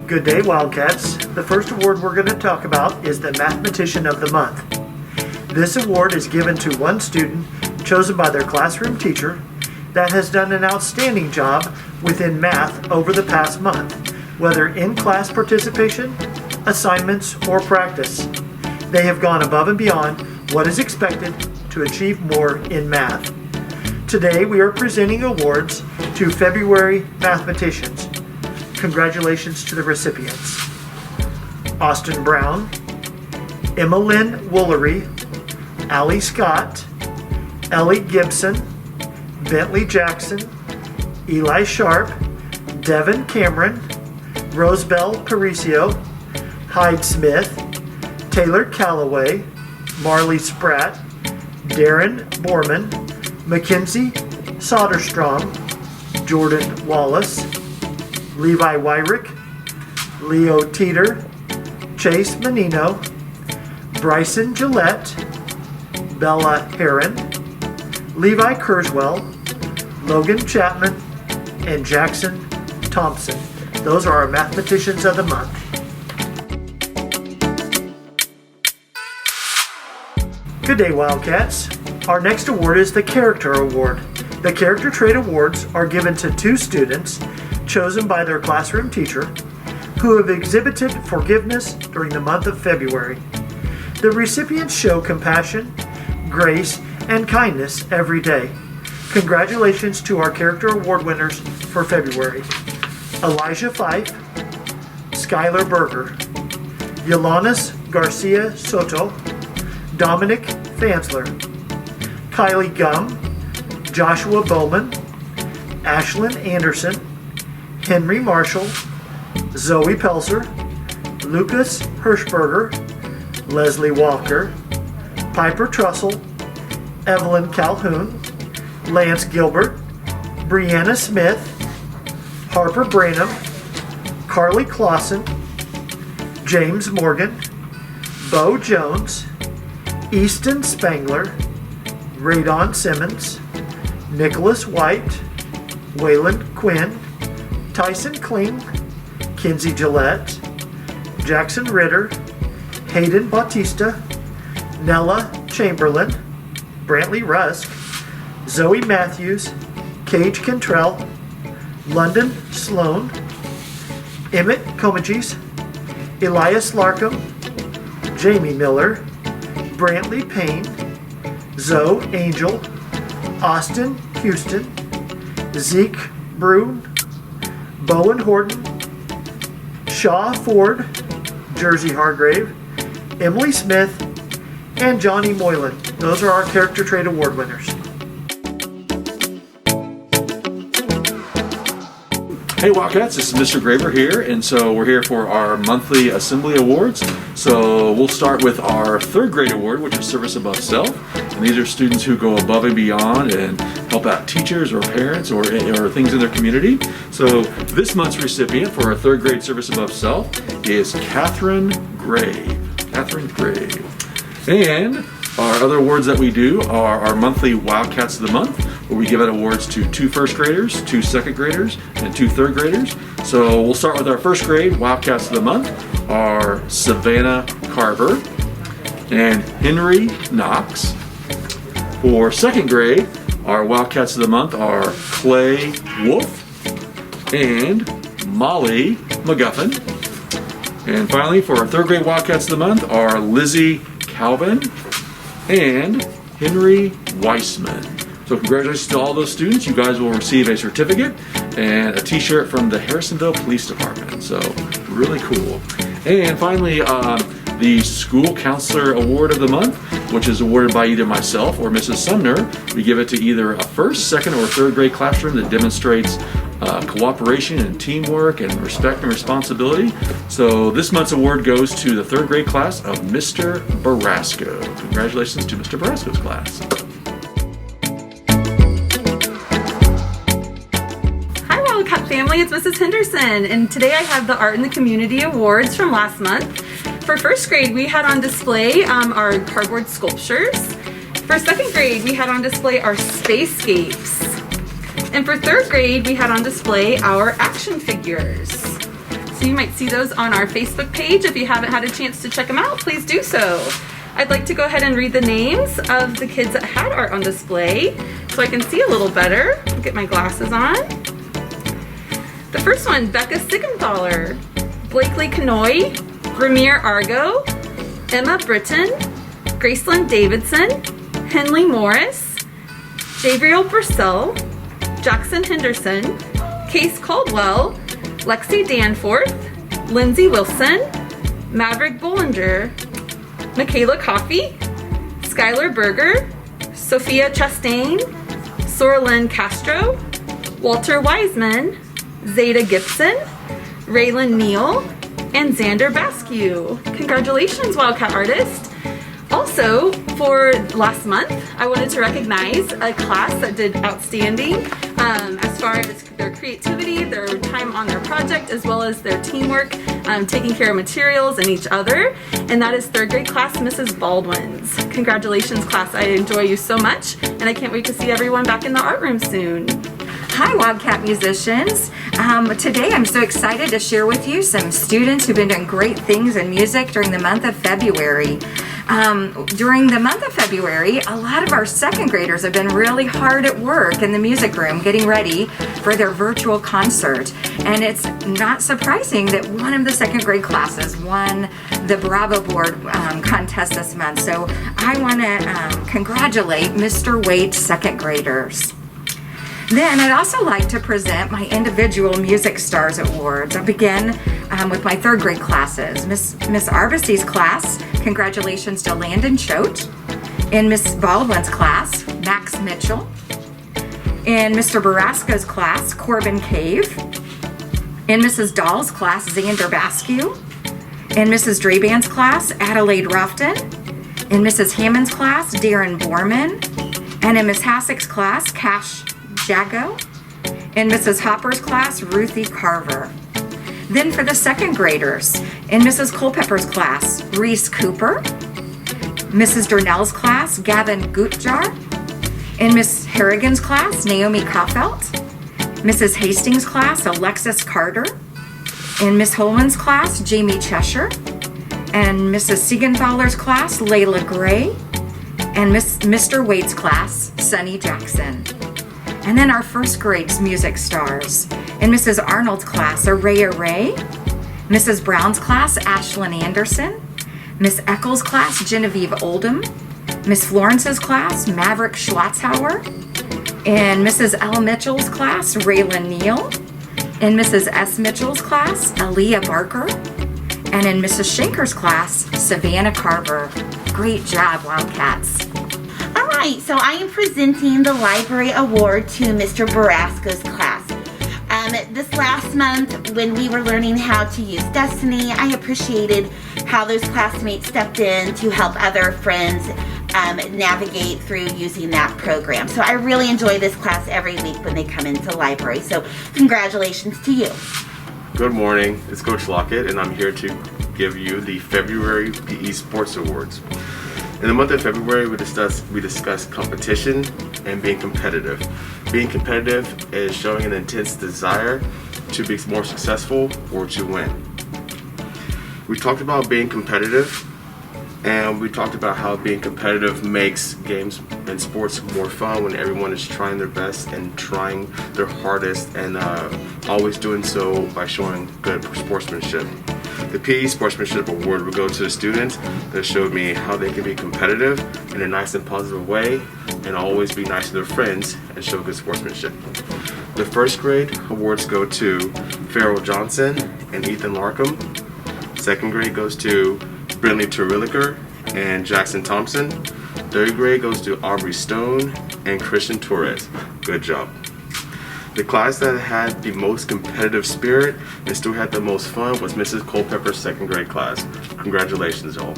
Good day, Wildcats. The first award we're going to talk about is the Mathematician of the Month. This award is given to one student chosen by their classroom teacher that has done an outstanding job within math over the past month, whether in class participation, assignments, or practice. They have gone above and beyond what is expected to achieve more in math. Today we are presenting awards to February mathematicians. Congratulations to the recipients: Austin Brown, Emma Lynn Woolery, Allie Scott, Ellie Gibson, Bentley Jackson, Eli Sharp, Devin Cameron, Rosebell Paricio, Hyde Smith, Taylor Calloway, Marley Spratt, Darren Borman, Mackenzie Soderstrom, Jordan Wallace, Levi Wyrick, Leo Teeter, Chase Menino, Bryson Gillette, Bella Heron, Levi Kurzweil, Logan Chapman, and Jackson Thompson. Those are our Mathematicians of the Month. Good day, Wildcats. Our next award is the Character Award. The Character Trait Awards are given to two students chosen by their classroom teacher who have exhibited forgiveness during the month of February. The recipients show compassion, grace, and kindness every day. Congratulations to our Character Award winners for February: Elijah Fife, Skylar Berger, Yolanis Garcia Soto, Dominic Fansler, Kylie Gum, Joshua Bowman, Ashlyn Anderson, Henry Marshall, Zoe Pelzer, Lucas Hirschberger, Leslie Walker, Piper Trussell, Evelyn Calhoun, Lance Gilbert, Brianna Smith, Harper Branham, Carly Clausen, James Morgan, Bo Jones, Easton Spangler, Radon Simmons, Nicholas White, Waylon Quinn, Tyson Kling, Kinsey Gillette, Jackson Ritter, Hayden Bautista, Nella Chamberlain, Brantley Rusk, Zoe Matthews, Cage Cantrell, London Sloan, Emmett Comagis, Elias Larkham, Jamie Miller, Brantley Payne, Zoe Angel, Austin Houston, Zeke Brune, Bowen Horton, Shaw Ford, Jersey Hargrave, Emily Smith, and Johnny Moylan. Those are our Character Trait Award winners. Hey Wildcats, this is Mr. Graver here, and so we're here for our monthly assembly awards. So we'll start with our third grade award, which is Service Above Self. And these are students who go above and beyond and help out teachers or parents or things in their community. So this month's recipient for our third grade Service Above Self is Catherine Grave. Catherine Grave. And our other awards that we do are our monthly Wildcats of the Month, where we give out awards to 2 first graders, 2 second graders, and 2 third graders. So we'll start with our first grade Wildcats of the Month, are Savannah Carver and Henry Knox. For second grade, our Wildcats of the Month are Clay Wolf and Molly McGuffin. And finally, for our third grade Wildcats of the Month are Lizzie Calvin and Henry Weissman. So congratulations to all those students. You guys will receive a certificate and a t-shirt from the Harrisonville Police Department. So really cool. And finally, the School Counselor Award of the Month, which is awarded by either myself or Mrs. Sumner. We give it to either a first, second, or third grade classroom that demonstrates cooperation and teamwork and respect and responsibility. So this month's award goes to the third grade class of Mr. Barasco. Congratulations to Mr. Barasco's class. Hi Wildcat family, it's Mrs. Henderson, and today I have the Art in the Community Awards from last month. For first grade, we had on display our cardboard sculptures. For second grade, we had on display our spacescapes. And for third grade, we had on display our action figures. So you might see those on our Facebook page. If you haven't had a chance to check them out, please do so. I'd like to go ahead and read the names of the kids that had art on display so I can see a little better. I'll get my glasses on. The first one, Becca Siegenthaler, Blakely Canoy, Ramir Argo, Emma Britton, Gracelyn Davidson, Henley Morris, Javriel Purcell, Jackson Henderson, Case Caldwell, Lexi Danforth, Lindsay Wilson, Maverick Bollinger, Michaela Coffey, Skylar Berger, Sophia Chastain, Sorlyn Castro, Walter Wiseman, Zeta Gibson, Raylan Neal, and Xander Baskew. Congratulations, Wildcat artist. Also, for last month, I wanted to recognize a class that did outstanding as far as their creativity, their time on their project, as well as their teamwork, taking care of materials and each other. And that is third grade class, Mrs. Baldwin's. Congratulations, class. I enjoy you so much, and I can't wait to see everyone back in the art room soon. Hi, Wildcat musicians. Today I'm so excited to share with you some students who've been doing great things in music during the month of February. During the month of February, a lot of our second graders have been really hard at work in the music room getting ready for their virtual concert. And it's not surprising that one of the second grade classes won the Bravo Board contest this month. So I want to congratulate Mr. Wade's second graders. Then I'd also like to present my individual Music Stars Awards. I'll begin with my third grade classes. Miss Arvesey's class, congratulations to Landon Choate. In Miss Baldwin's class, Max Mitchell. In Mr. Baraska's class, Corbin Cave. In Mrs. Dahl's class, Xander Baskew. In Mrs. Draband's class, Adelaide Ruffton. In Mrs. Hammond's class, Darren Borman. And in Miss Hassick's class, Cash Jago. In Mrs. Hopper's class, Ruthie Carver. Then for the second graders, in Mrs. Culpepper's class, Reese Cooper. Mrs. Durnell's class, Gavin Gutjar. In Miss Harrigan's class, Naomi Kaufelt. Mrs. Hastings' class, Alexis Carter. In Miss Holman's class, Jamie Cheshire. And Mrs. Siegenthaler's class, Layla Gray. And Mr. Wade's class, Sunny Jackson. And then our first grade's music stars. In Mrs. Arnold's class, Araya Ray. Mrs. Brown's class, Ashlyn Anderson. Miss Eccles' class, Genevieve Oldham. Miss Florence's class, Maverick Schwarzhauer. In Mrs. L. Mitchell's class, Raylan Neal. In Mrs. S. Mitchell's class, Aaliyah Barker. And in Mrs. Schenker's class, Savannah Carver. Great job, Wildcats. All right, so I am presenting the library award to Mr. Baraska's class. This last month, when we were learning how to use Destiny, I appreciated how those classmates stepped in to help other friends navigate through using that program. So I really enjoy this class every week when they come into the library. So congratulations to you. Good morning, it's Coach Lockett, and I'm here to give you the February PE Sports Awards. In the month of February, we discuss competition and being competitive. Being competitive is showing an intense desire to be more successful or to win. We talked about being competitive, and we talked about how being competitive makes games and sports more fun when everyone is trying their best and trying their hardest and always doing so by showing good sportsmanship. The PE Sportsmanship Award will go to the students that showed me how they can be competitive in a nice and positive way and always be nice to their friends and show good sportsmanship. The first grade awards go to Farrell Johnson and Ethan Larkham. Second grade goes to Brinley Terwilliger and Jackson Thompson. Third grade goes to Aubrey Stone and Christian Torres. Good job. The class that had the most competitive spirit and still had the most fun was Mrs. Culpepper's second grade class. Congratulations, all.